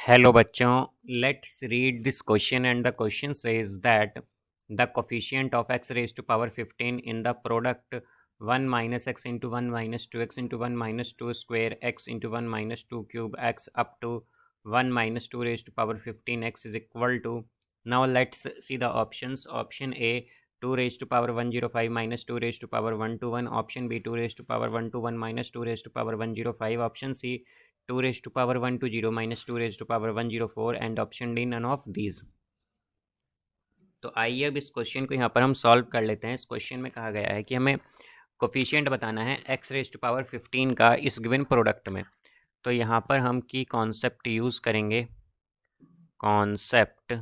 Hello बच्चों, let's read this question and the question says that the coefficient of x raised to power 15 in the product 1 minus x into 1 minus 2x into 1 minus 2 square x into 1 minus 2 cube x up to 1 minus 2 raised to power 15 x is equal to. Now let's see the options. Option A 2 raised to power 105 minus 2 raised to power 121. Option B 2 raised to power 121 minus 2 raised to power 105. Option C 2 raised to power 120 minus 2 raised to power 104 and option D none of these. तो आइए अब इस question को यहाँ पर हम solve कर लेते हैं। इस क्वेश्चन में कहा गया है कि हमें कोफिशिएंट बताना है x रेज टू पावर 15 का इस गिवन प्रोडक्ट में। तो यहाँ पर हम की कॉन्सेप्ट यूज़ करेंगे, concept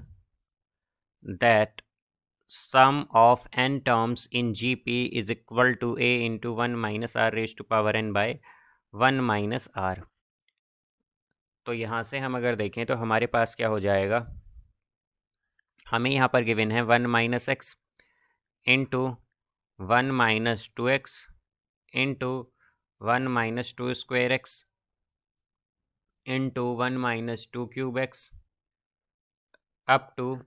that sum of n terms in GP is equal to a into 1 minus r raised to power n by 1 minus r। तो यहाँ से हम अगर देखें तो हमारे पास क्या हो जाएगा, हमें यहाँ पर गिवन है 1 minus X into 1 minus 2x into 1 minus 2 square X into 1 minus 2 cube X up to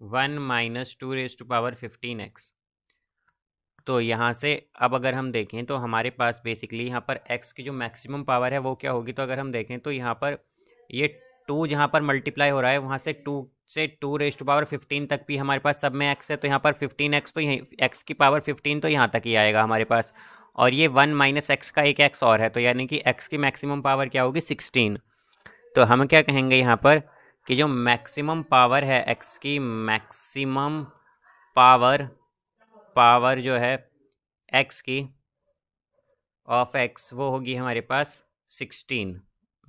1 minus 2 raise to power 15x। तो यहाँ से अब अगर हम देखें तो हमारे पास बेसिकली यहाँ पर x की जो मैक्सिमम पावर है वो क्या होगी। तो अगर हम देखें तो यहाँ पर ये 2 जहाँ पर मल्टीप्लाई हो रहा है वहाँ से 2 से 2 रेज टू पावर 15 तक भी हमारे पास सब में x है। तो यहाँ पर 15x तो यहीं x की पावर 15 तो यहाँ तक ही आएगा हमारे पास, और ये 1 माइनस एक्स का एक x और है, तो यानी कि x की मैक्सिमम पावर क्या होगी 16। तो हम क्या कहेंगे यहाँ पर कि जो मैक्सिमम पावर है x की, मैक्सिमम पावर जो है x की ऑफ x वो होगी हमारे पास 16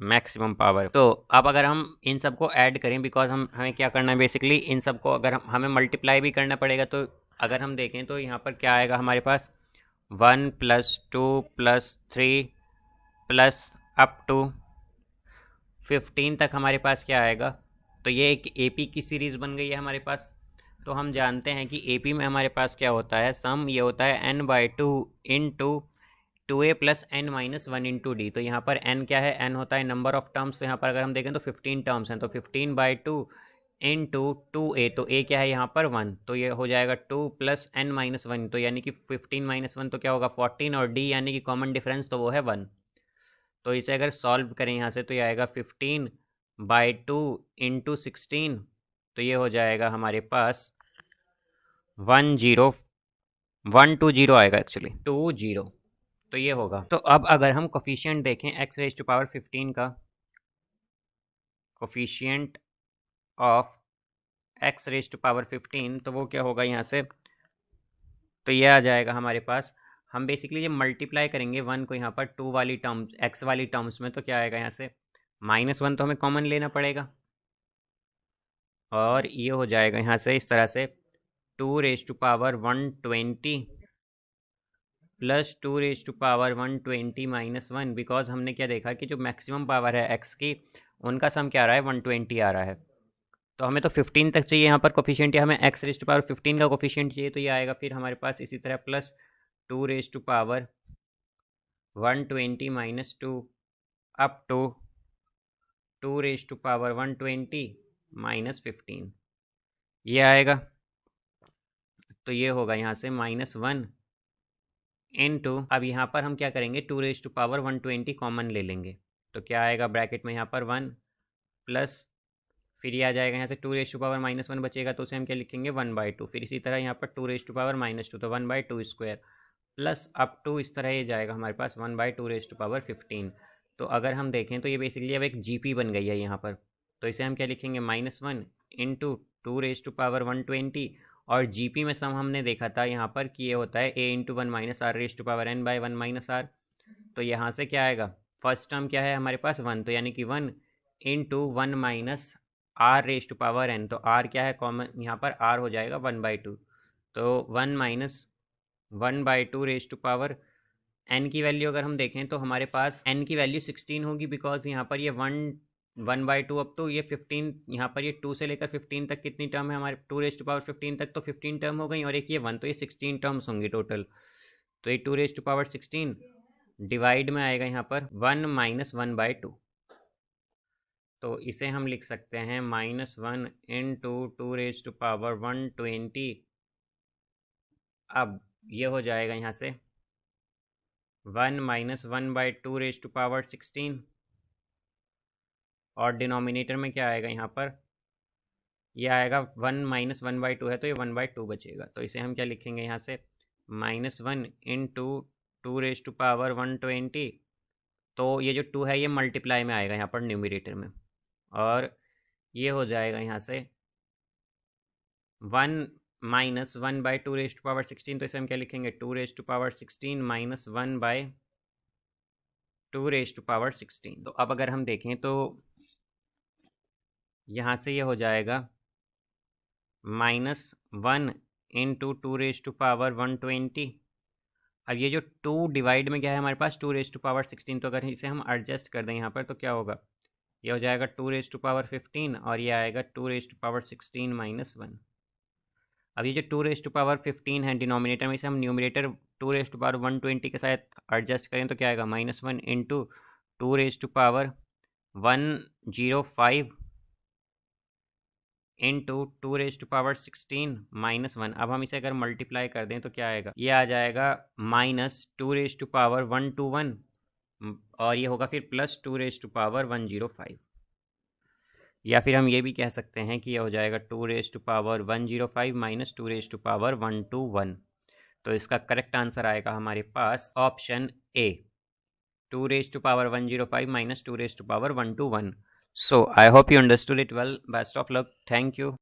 मैक्सिमम पावर। तो अब अगर हम इन सबको ऐड करें, बिकॉज हमें क्या करना है बेसिकली इन सबको अगर हमें मल्टीप्लाई भी करना पड़ेगा, तो अगर हम देखें तो यहाँ पर क्या आएगा हमारे पास 1 plus 2 plus 3 plus up to 15 तक हमारे पास क्या आएगा। तो ये एक AP की सीरीज़ बन गई है हमारे पास। तो हम जानते हैं कि AP में हमारे पास क्या होता है, सम ये होता है n/2 into 2a plus n minus 1 into D. तो यहाँ पर n क्या है, n होता है नंबर ऑफ टर्म्स। तो यहाँ पर अगर हम देखें तो 15 टर्म्स हैं, तो 15/2 इंटू 2a, तो a क्या है यहाँ पर 1, तो ये हो जाएगा 2 प्लस n माइनस 1, तो यानी कि 15 माइनस 1 तो क्या होगा 14, और d यानी कि कॉमन डिफरेंस तो वो है 1। तो इसे अगर सॉल्व करें यहाँ से तो ये आएगा 15/2 इंटू 16, तो ये हो जाएगा हमारे पास 120 आएगा, एक्चुअली 20। तो ये होगा। तो अब अगर हम कोफिशिएंट देखें x रेज टू पावर 15 का, coefficient of x raise to power 15, तो वो क्या होगा यहाँ से, तो ये आ जाएगा हमारे पास। हम बेसिकली ये मल्टीप्लाई करेंगे 1 को यहाँ पर 2 वाली टर्म x वाली टर्म्स में, तो क्या आएगा यहाँ से -1, तो हमें कॉमन लेना पड़ेगा, और ये हो जाएगा यहाँ से इस तरह से 2 raise to power 120 plus 2 raise to power 120 minus 1, because हमने क्या देखा कि जो मैक्सिमम पावर है x की उनका सम क्या आ रहा है 120 आ रहा है। तो हमें तो 15 तक चाहिए यहाँ पर कोफिशिएंट, या हमें x रेज टू पावर 15 का कोफिशिएंट चाहिए, तो ये आएगा फिर हमारे पास इसी तरह plus 2 raise to power 120 minus 2 up to 2 raise to power 120 minus 15, ये आएगा। तो ये होगा यहाँ से -1 इंटू, अब यहाँ पर हम क्या करेंगे 2 रेज टू पावर 120 कॉमन ले लेंगे, तो क्या आएगा ब्रैकेट में यहाँ पर 1 प्लस, फिर ये आ जाएगा यहाँ से 2 रेज टू पावर -1 बचेगा, तो उसे हम क्या लिखेंगे 1/2। फिर इसी तरह यहाँ पर 2 रेज टू पावर -2, तो 1/2 स्क्वायर प्लस अप टू इस तरह ये जाएगा हमारे पास 1/2 रेज टू पावर 15। तो अगर हम देखें तो ये बेसिकली अब एक GP बन गई है यहाँ पर, तो इसे हम क्या लिखेंगे -1 इंटू 2 रेज टू पावर 120, और GP में सम हमने देखा था यहाँ पर कि ये होता है a into 1 minus R raise to power n by 1 minus R. तो यहाँ से क्या आएगा, फर्स्ट टर्म क्या है हमारे पास 1, तो यानी कि 1 into 1 minus R raise to power n, तो r क्या है कॉमन, यहाँ पर r हो जाएगा 1/2, तो 1 minus 1/2 raise to power n की वैल्यू अगर हम देखें तो हमारे पास n की वैल्यू 16 होगी, बिकॉज यहाँ पर ये 1/2 अप टू ये 15, यहाँ पर ये 2 से लेकर 15 तक कितनी टर्म है हमारे 2 रेज टू पावर 15 तक, तो 15 टर्म हो गई, और एक ये 1, तो ये 16 टर्म्स होंगी टोटल। तो ये 2 रेज टू पावर 16 डिवाइड में आएगा यहाँ पर 1 माइनस 1/2। तो इसे हम लिख सकते हैं -1 इंटू 2⁻120। अब ये हो जाएगा यहाँ से 1 - 1/2⁻16, और डिनोमिनेटर में क्या आएगा यहाँ पर, ये आएगा 1 - 1/2 है तो ये 1/2 बचेगा। तो इसे हम क्या लिखेंगे यहाँ से -1 इंटू 2⁻120। तो ये जो 2 है ये मल्टीप्लाई में आएगा यहाँ पर न्यूमरेटर में, और ये हो जाएगा यहाँ से 1 - 1/2⁻16। तो इसे हम क्या लिखेंगे 2⁻16 - 1/2⁻16। तो अब अगर हम देखें तो यहाँ से ये हो जाएगा -1 इंटू 2⁻120। अब ये जो 2 डिवाइड में क्या है हमारे पास 2⁻16, तो अगर इसे हम एडजस्ट कर दें यहाँ पर तो क्या होगा, ये हो जाएगा 2⁻15, और ये आएगा 2⁻16 - 1। अब ये जो 2⁻15 है डिनोमिनेटर में, इसे हम न्यूमरेटर 2⁻120 के साथ एडजस्ट करें तो क्या आएगा -1 इंटू 2⁻105 इंटू 2⁻16 - 1। अब हम इसे अगर मल्टीप्लाई कर दें तो क्या आएगा, ये आ जाएगा -2⁻121, और ये होगा फिर +2⁻105। या फिर हम ये भी कह सकते हैं कि ये हो जाएगा 2⁻105 - 2⁻121। तो इसका करेक्ट आंसर आएगा हमारे पास option A, 2⁻105 - 2⁻121। So I hope you understood it well. Best of luck. Thank you.